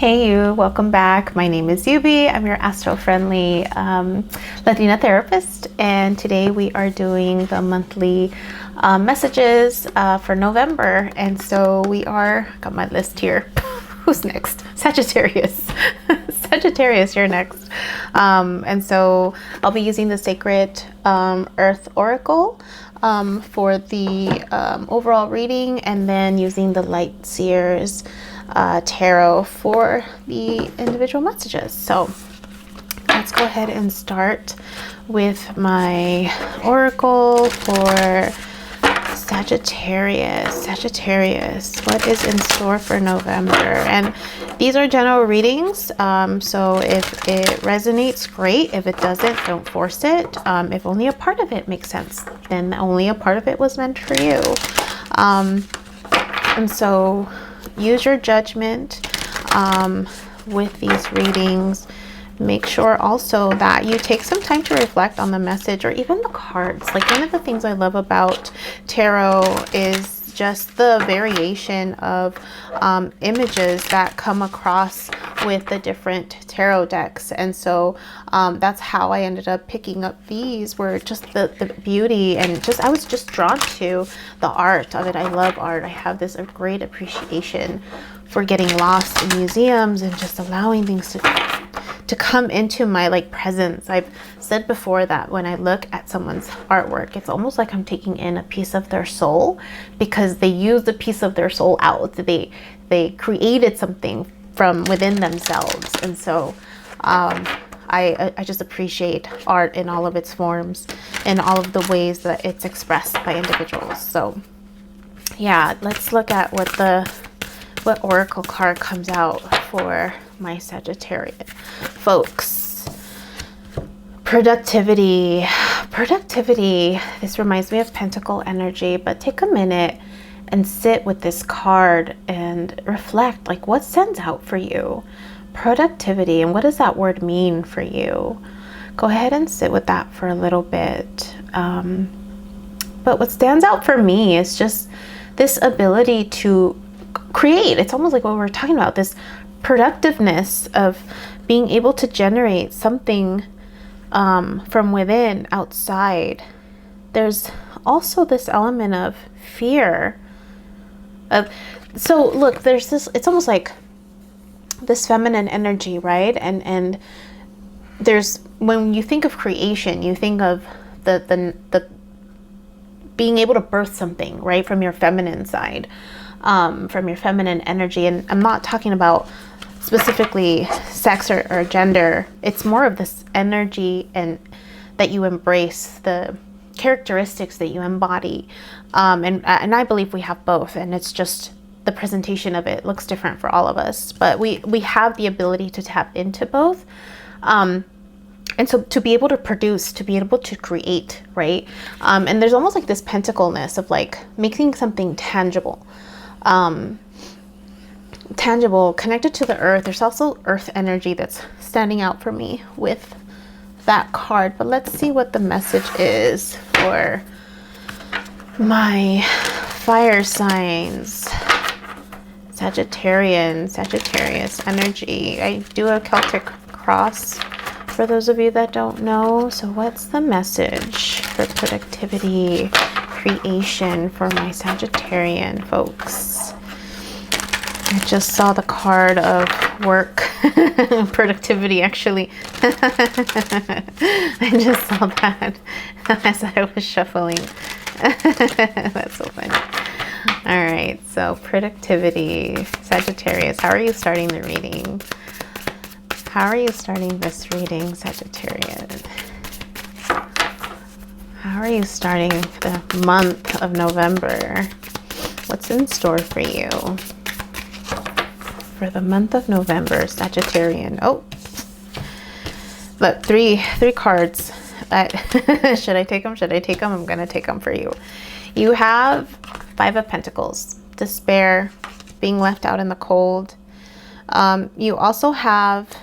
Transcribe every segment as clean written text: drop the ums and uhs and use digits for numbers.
Hey you, welcome back. My name is Yubi. I'm your astro-friendly Latina therapist, and today we are doing the monthly messages for November. And so got my list here. Who's next? Sagittarius. Sagittarius, you're next. And so I'll be using the Sacred Earth Oracle for the overall reading, and then using the Light Seers tarot for the individual messages. So let's go ahead and start with my oracle for Sagittarius. Sagittarius, what is in store for November? And these are general readings, so if it resonates, great. If it doesn't, don't force it. If only a part of it makes sense, then only a part of it was meant for you. And so use your judgment with these readings. Make sure also that you take some time to reflect on the message or even the cards. Like, one of the things I love about tarot is just the variation of images that come across with the different tarot decks. And so that's how I ended up picking up these, were just the beauty, and just I was just drawn to the art of it. I love art. I have this great appreciation for getting lost in museums and just allowing things to come into my presence. I've said before that when I look at someone's artwork, it's almost like I'm taking in a piece of their soul, because they used a piece of their soul out. They created something from within themselves. And so I just appreciate art in all of its forms and all of the ways that it's expressed by individuals. So yeah, let's look at what oracle card comes out for my Sagittarius folks. Productivity. This reminds me of Pentacle energy, but take a minute and sit with this card and reflect, what stands out for you? Productivity, and what does that word mean for you? Go ahead and sit with that for a little bit. But what stands out for me is just this ability to create. It's almost like what we're talking about, this productiveness of being able to generate something from within, outside. There's also this element of fear so look, there's this, it's almost like this feminine energy, right? And there's, when you think of creation, you think of the being able to birth something, right, from your feminine side, from your feminine energy. And I'm not talking about specifically sex or gender. It's more of this energy, and that you embrace, the characteristics that you embody, and I believe we have both, and it's just the presentation of it looks different for all of us, but we have the ability to tap into both, and so to be able to produce, to be able to create, right? And there's almost like this pentacleness of making something tangible, connected to the earth. There's also earth energy that's standing out for me with that card. But let's see what the message is for my fire signs. Sagittarius energy. I do a Celtic cross for those of you that don't know. So what's the message for productivity, creation for my Sagittarian folks? I just saw the card of work, productivity, actually. I just saw that as I was shuffling. That's so funny. All right, so productivity, Sagittarius. How are you starting the reading? How are you starting this reading, Sagittarius? How are you starting the month of November? What's in store for you for the month of November, Sagittarian? Oh, look, three cards. Should I take them? Should I take them? I'm gonna take them for you. You have Five of Pentacles, despair, being left out in the cold. You also have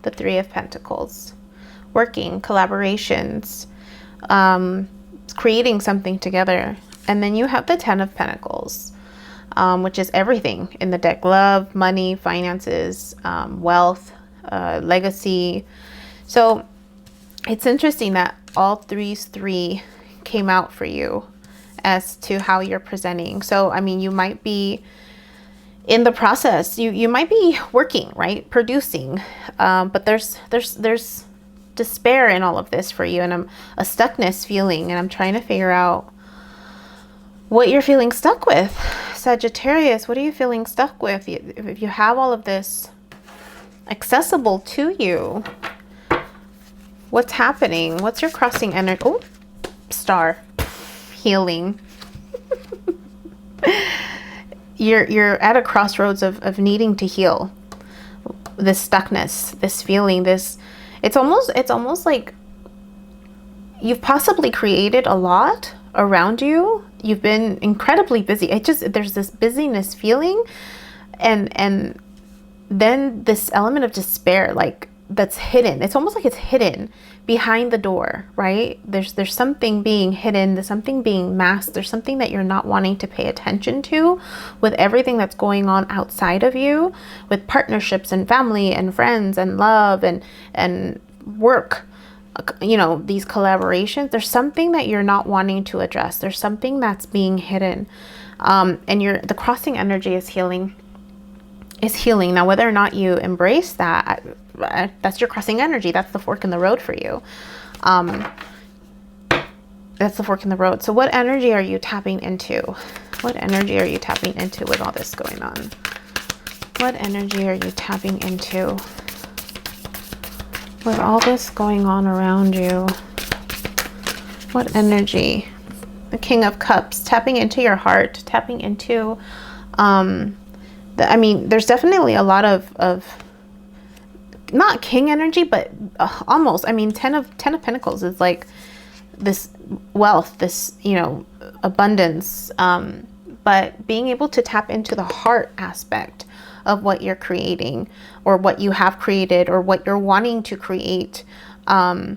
the Three of Pentacles, working, collaborations, creating something together. And then you have the Ten of Pentacles, which is everything in the deck: love, money, finances, wealth, legacy. So it's interesting that all three came out for you as to how you're presenting. So, I mean, you might be in the process, you might be working, right? Producing, but there's despair in all of this for you, and a stuckness feeling, and I'm trying to figure out what you're feeling stuck with. Sagittarius, what are you feeling stuck with? If you have all of this accessible to you, what's happening? What's your crossing energy? Oh, star. Healing. You're at a crossroads of needing to heal this stuckness, this feeling, this, it's almost like you've possibly created a lot around you. You've been incredibly busy. There's this busyness feeling, and then this element of despair, like, that's hidden. It's almost like it's hidden behind the door, right? There's something being hidden, there's something being masked, there's something that you're not wanting to pay attention to with everything that's going on outside of you, with partnerships and family and friends and love and work, you know, these collaborations. There's something that you're not wanting to address. There's something that's being hidden, and the crossing energy is healing. Now, whether or not you embrace that, that's your crossing energy. That's the fork in the road for you. That's the fork in the road. So what energy are you tapping into? What energy are you tapping into with all this going on? What energy are you tapping into with all this going on around you? What energy? The King of Cups, tapping into your heart, tapping into, I mean, there's definitely a lot of not king energy, but almost. I mean, 10 of Pentacles is like this wealth, this, you know, abundance, but being able to tap into the heart aspect of what you're creating, or what you have created, or what you're wanting to create. I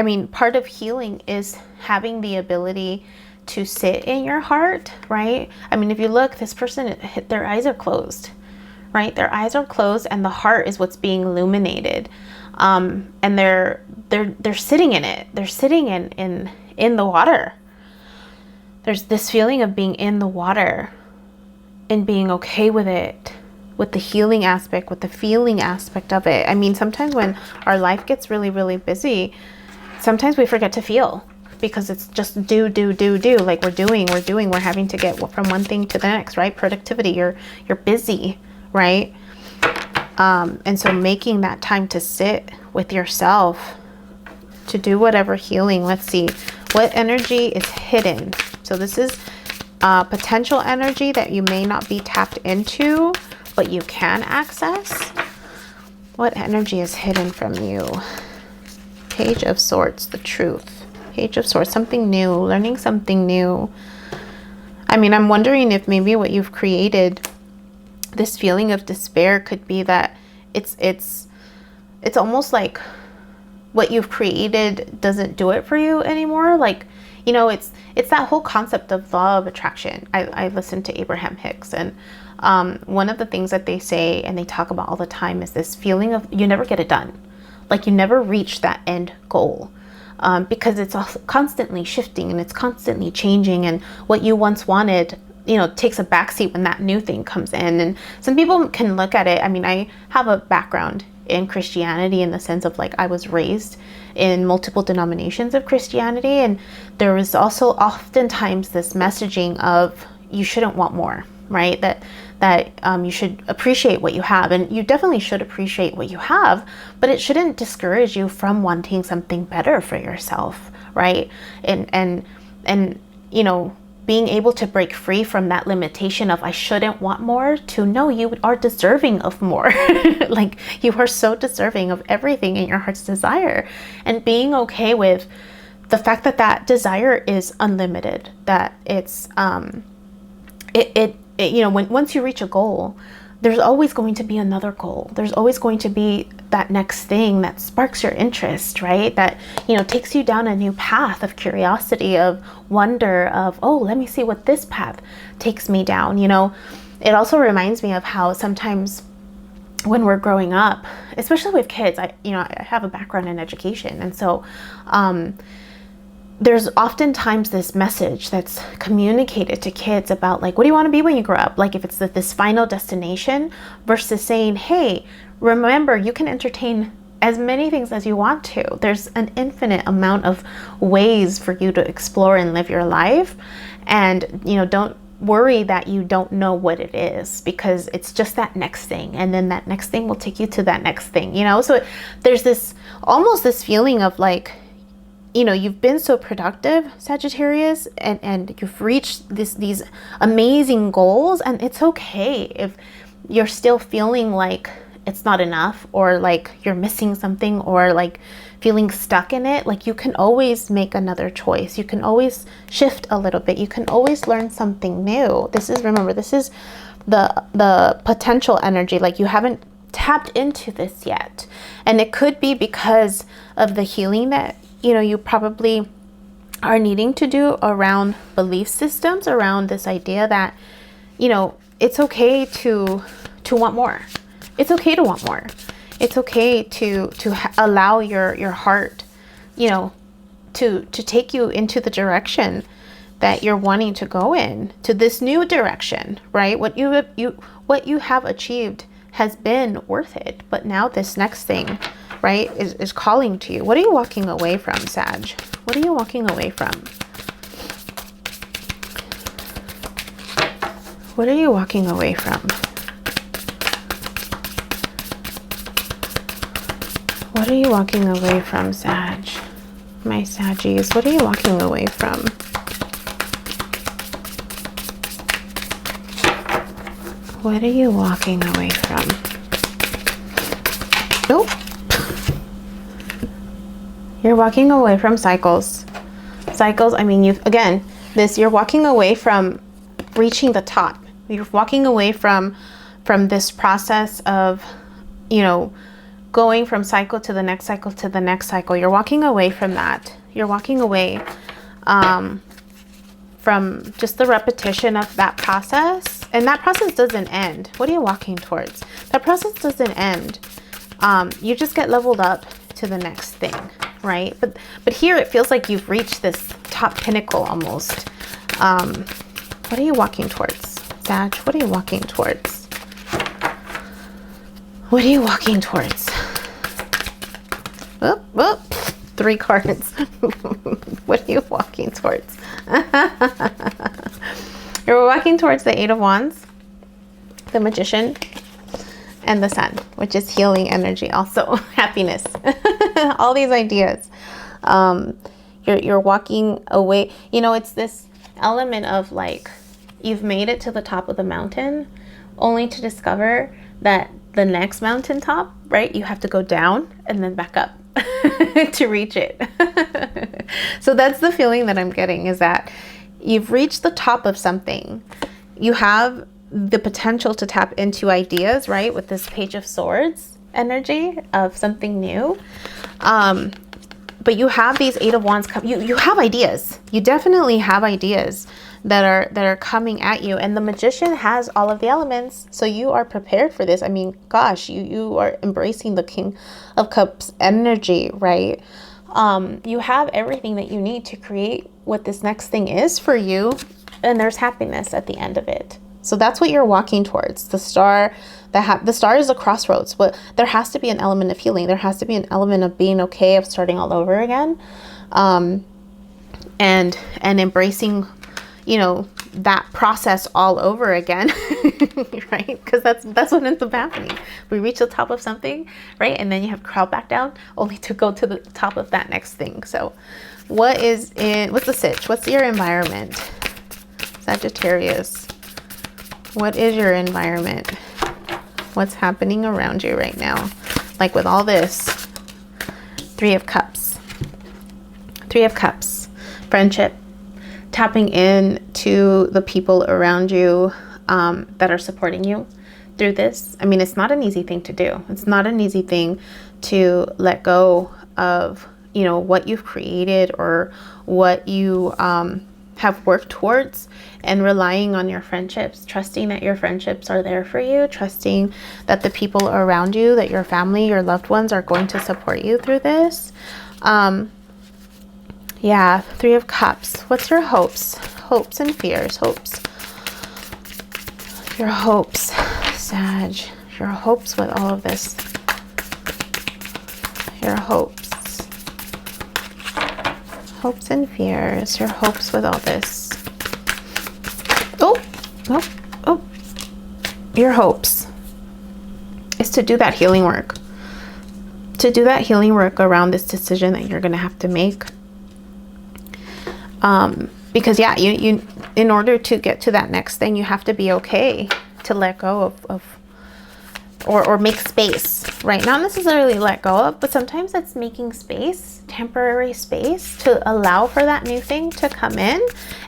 mean, part of healing is having the ability to sit in your heart, right? I mean, if you look, this person, their eyes are closed, right? Their eyes are closed, and the heart is what's being illuminated. And they're sitting in it. They're sitting in the water. There's this feeling of being in the water and being okay with it, with the healing aspect, with the feeling aspect of it. I mean, sometimes when our life gets really, really busy, sometimes we forget to feel, because it's just do. Like we're doing, we're having to get from one thing to the next, right? Productivity, you're busy, right? And so making that time to sit with yourself, to do whatever healing. Let's see, what energy is hidden? So this is potential energy that you may not be tapped into, but you can access. What energy is hidden from you? Page of Swords, the truth. Page of Swords, something new, learning something new. I mean, I'm wondering if maybe what you've created, this feeling of despair, could be that it's almost like what you've created doesn't do it for you anymore. Like, you know, it's that whole concept of law of attraction. I listened to Abraham Hicks, and one of the things that they say and they talk about all the time is this feeling of you never get it done. Like you never reach that end goal. Because it's constantly shifting and it's constantly changing, and what you once wanted, you know, takes a backseat when that new thing comes in. And some people can look at it. I mean, I have a background in Christianity in the sense of, like, I was raised in multiple denominations of Christianity, and there was also oftentimes this messaging of you shouldn't want more, right? That you should appreciate what you have, and you definitely should appreciate what you have, but it shouldn't discourage you from wanting something better for yourself, right? And you know, being able to break free from that limitation of I shouldn't want more, to no, you are deserving of more. Like you are so deserving of everything in your heart's desire, and being okay with the fact that that desire is unlimited, that it's you know, once you reach a goal, there's always going to be another goal. There's always going to be that next thing that sparks your interest, right? That, you know, takes you down a new path of curiosity, of wonder, of, oh, let me see what this path takes me down. You know, it also reminds me of how sometimes when we're growing up, especially with kids, I have a background in education. And so, there's oftentimes this message that's communicated to kids about, like, what do you want to be when you grow up? Like, if it's this final destination, versus saying, hey, remember, you can entertain as many things as you want to. There's an infinite amount of ways for you to explore and live your life. And, you know, don't worry that you don't know what it is, because it's just that next thing. And then that next thing will take you to that next thing, you know? So there's this, almost this feeling of like, you know, you've been so productive, Sagittarius, and you've reached these amazing goals, and it's okay if you're still feeling like it's not enough, or like you're missing something, or like feeling stuck in it. Like, you can always make another choice. You can always shift a little bit. You can always learn something new. Remember, this is the potential energy. Like, you haven't tapped into this yet. And it could be because of the healing that, you know, you probably are needing to do around belief systems, around this idea that, you know, it's okay to want more. It's okay to want more. It's okay to allow your heart, you know, to take you into the direction that you're wanting to go in, to this new direction, right? What you have achieved has been worth it, but now this next thing, right, is calling to you. What are you walking away from, Sag? What are you walking away from? What are you walking away from? What are you walking away from, Sag? My Saggies, what are you walking away from? What are you walking away from? Nope. You're walking away from cycles. Cycles, I mean, you're walking away from reaching the top. You're walking away from this process of, you know, going from cycle to the next cycle to the next cycle. You're walking away from that. You're walking away from just the repetition of that process. And that process doesn't end. What are you walking towards? That process doesn't end. You just get leveled up to the next thing, right? But here it feels like you've reached this top pinnacle almost. What are you walking towards, Sag? What are you walking towards? What are you walking towards? Oh, 3 cards. What are you walking towards? You're walking towards the 8 of Wands, the Magician, and the Sun, which is healing energy, also happiness. All these ideas. You're walking away. You know, it's this element of like, you've made it to the top of the mountain, only to discover that the next mountaintop, right, you have to go down and then back up to reach it. So that's the feeling that I'm getting, is that you've reached the top of something. You have the potential to tap into ideas, right, with this Page of Swords energy of something new. But you have these 8 of Wands you have ideas. You definitely have ideas that are coming at you, and the Magician has all of the elements, so you are prepared for this. I mean, gosh, you are embracing the King of Cups energy, right? You have everything that you need to create what this next thing is for you, and there's happiness at the end of it. So that's what you're walking towards. The star, the star is a crossroads, but there has to be an element of healing. There has to be an element of being okay, of starting all over again, and embracing, you know, that process all over again, right? Because that's what ends up happening. We reach the top of something, right? And then you have to crawl back down, only to go to the top of that next thing. So what's the sitch? What's your environment, Sagittarius? What is your environment? What's happening around you right now? Like with all this, 3 of Cups. 3 of Cups, friendship, tapping in to the people around you that are supporting you, through this. I mean, it's not an easy thing to do. It's not an easy thing to let go of, you know, what you've created or what you have worked towards, and relying on your friendships, trusting that your friendships are there for you, trusting that the people around you, that your family, your loved ones are going to support you through this. Yeah, Three of Cups. What's your hopes? Hopes and fears. Hopes. Your hopes, Sag. Your hopes with all of this. Your hopes. Hopes and fears. Your hopes with all this. Oh, oh, oh. Your hopes is to do that healing work. To do that healing work around this decision that you're going to have to make. Because yeah, you in order to get to that next thing, you have to be okay to let go of or make space, right? Not necessarily let go of, but sometimes it's making space, temporary space, to allow for that new thing to come in.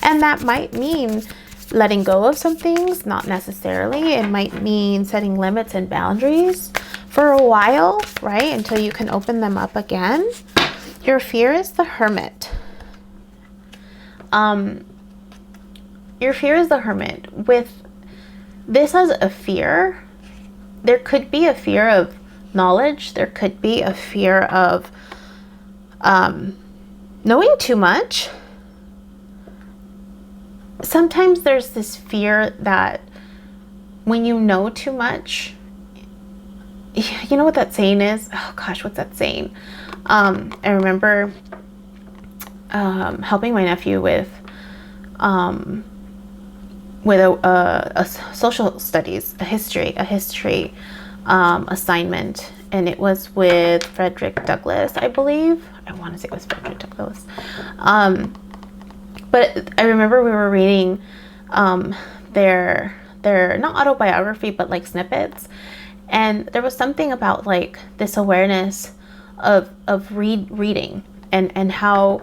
And that might mean letting go of some things, not necessarily. It might mean setting limits and boundaries for a while, right? Until you can open them up again. Your fear is the Hermit. Your fear is the Hermit. With this as a fear, there could be a fear of knowledge. There could be a fear of knowing too much. Sometimes there's this fear that when you know too much, you know what that saying is? Oh gosh, what's that saying? I remember helping my nephew with a social studies, a history assignment, and it was with Frederick Douglass, I believe. I want to say it was Frederick Douglass. But I remember we were reading their not autobiography, but like snippets, and there was something about like this awareness of reading. And how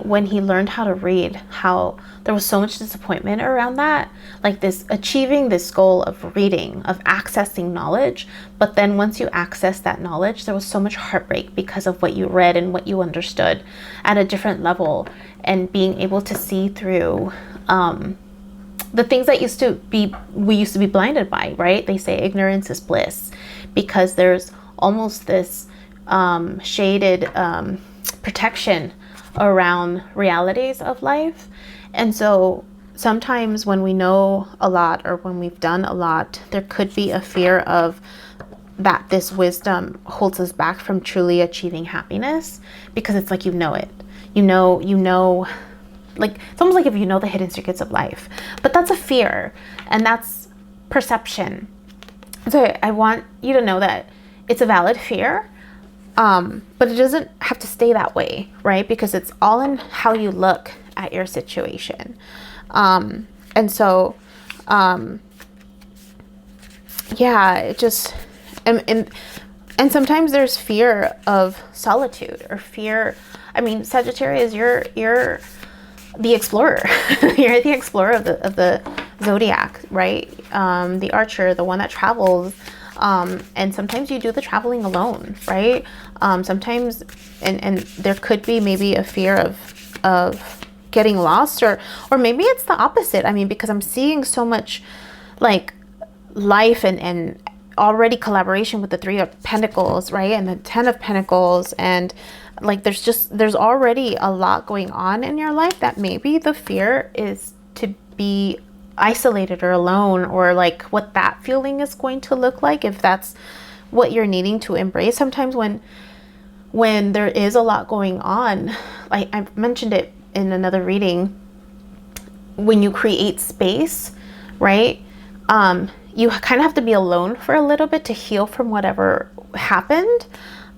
when he learned how to read, how there was so much disappointment around that, like this achieving this goal of reading, of accessing knowledge. But then once you access that knowledge, there was so much heartbreak because of what you read and what you understood at a different level, and being able to see through the things that we used to be blinded by, right? They say ignorance is bliss, because there's almost this shaded protection around realities of life. And so sometimes when we know a lot, or when we've done a lot, there could be a fear of that this wisdom holds us back from truly achieving happiness, because it's like, you know it, you know, like it's almost like if you know the hidden secrets of life. But that's a fear, and that's perception. So I want you to know that it's a valid fear. But it doesn't have to stay that way, right? Because it's all in how you look at your situation. And so, yeah, it just, and sometimes there's fear of solitude, or fear. I mean, Sagittarius, you're the explorer. You're the explorer of the zodiac, right? The archer, the one that travels. And sometimes you do the traveling alone, right? Sometimes, and there could be maybe a fear of getting lost, or maybe it's the opposite. I mean, because I'm seeing so much like life and already collaboration with the Three of Pentacles, right? And the Ten of Pentacles, and like there's already a lot going on in your life, that maybe the fear is to be isolated or alone, or like what that feeling is going to look like, if that's what you're needing to embrace. Sometimes when there is a lot going on, like I mentioned it in another reading, when you create space, right, you kind of have to be alone for a little bit to heal from whatever happened.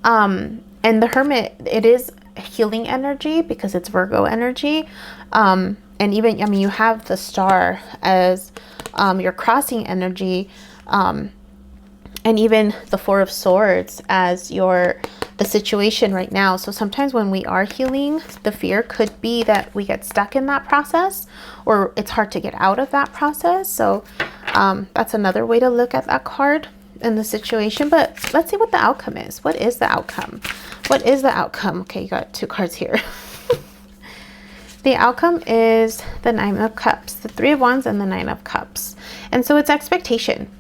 And the Hermit, it is healing energy because it's Virgo energy. And even, I mean, you have the Star as your crossing energy, and even the Four of Swords as the situation right now. So sometimes when we are healing, the fear could be that we get stuck in that process, or it's hard to get out of that process. So That's another way to look at that card in the situation. But let's see what the outcome is. What is the outcome? What is the outcome? Okay, you got 2 cards here. The outcome is the 9 of Cups, the 3 of Wands, and the 9 of Cups. And so it's expectation.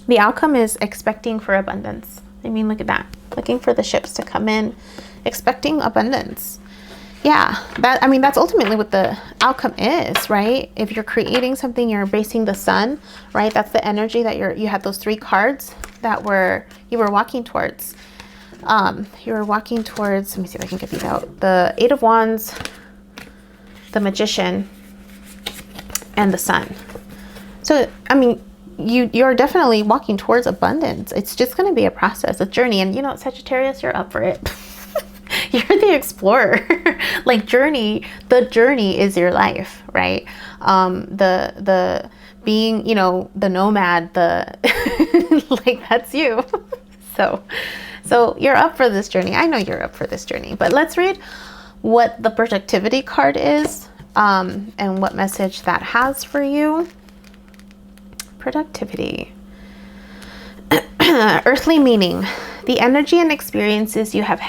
The outcome is expecting for abundance. I mean, look at that. Looking for the ships to come in, expecting abundance. Yeah, that's ultimately what the outcome is, right? If you're creating something, you're embracing the sun, right? That's the energy that you had those 3 cards that you were walking towards. You were walking towards, let me see if I can get these out. The 8 of Wands, the Magician, and the Sun. So, I mean, you're definitely walking towards abundance. It's just going to be a process, a journey. And you know, Sagittarius, you're up for it. You're the explorer. Like the journey is your life, right? The being, you know, the nomad, like that's you. So you're up for this journey. I know you're up for this journey, but let's read what the productivity card is, and what message that has for you. Productivity. Earthly meaning. The energy and experiences you have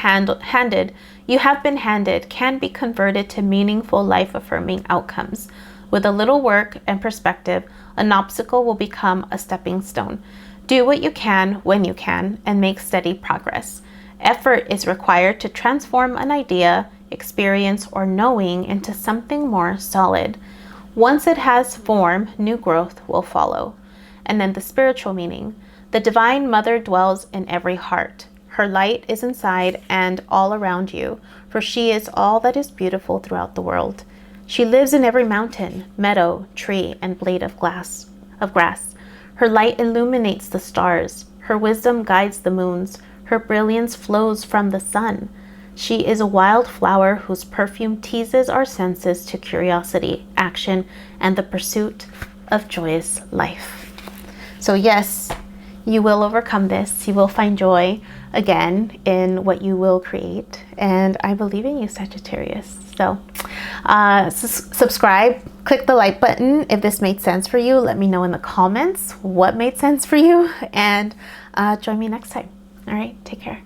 been handed can be converted to meaningful, life-affirming outcomes. With a little work and perspective, an obstacle will become a stepping stone. Do what you can when you can and make steady progress. Effort is required to transform an idea, experience, or knowing into something more solid. Once it has form, new growth will follow. And then the spiritual meaning. The Divine Mother dwells in every heart. Her light is inside and all around you, for she is all that is beautiful throughout the world. She lives in every mountain, meadow, tree, and blade of grass. Her light illuminates the stars. Her wisdom guides the moons. Her brilliance flows from the sun. She is a wild flower whose perfume teases our senses to curiosity, action, and the pursuit of joyous life. So yes, you will overcome this. You will find joy again in what you will create. And I believe in you, Sagittarius. So subscribe, click the like button if this made sense for you. Let me know in the comments what made sense for you. And join me next time. All right, take care.